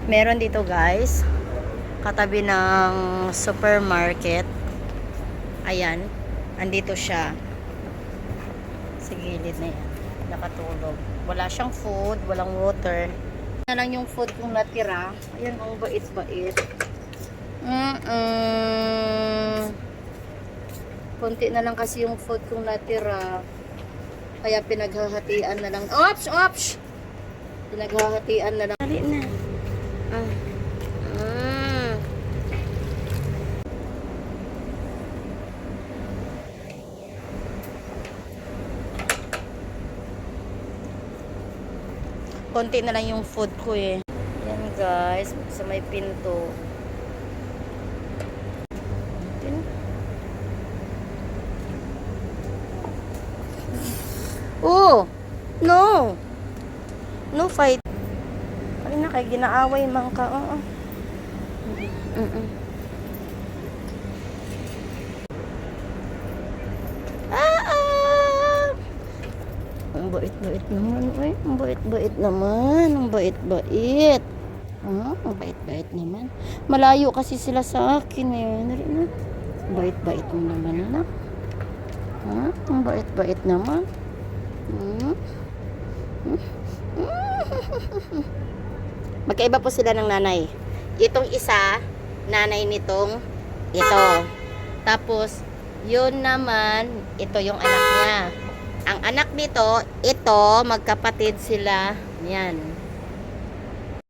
Meron dito guys, katabi ng supermarket. Ayan, andito siya. Sa gilid na yan. Nakatulog. Wala siyang food, walang water. Na lang yung food kung natira. Ayan, ang bait-bait. Konti na lang kasi yung food kung natira. Kaya pinaghahatian na lang. Ops! Ops! Pinaghahatian na lang. Dali na. Konti na lang yung food ko eh. Yan guys, sa may pinto. Oh! No! No fight. Ay na kay ginaaway man ka. Oo. Ah! Ang bait-bait naman, eh. Ang bait-bait naman. Ang bait-bait. Ang bait-bait naman. Malayo kasi sila sa akin, eh. Dali na. Ang bait-bait mo naman, anak. Ang bait-bait naman. Magkaiba po sila ng nanay. Itong isa, nanay nitong ito. Tapos, yun naman, ito yung anak niya. Ang anak nito, ito, magkapatid sila. Yan.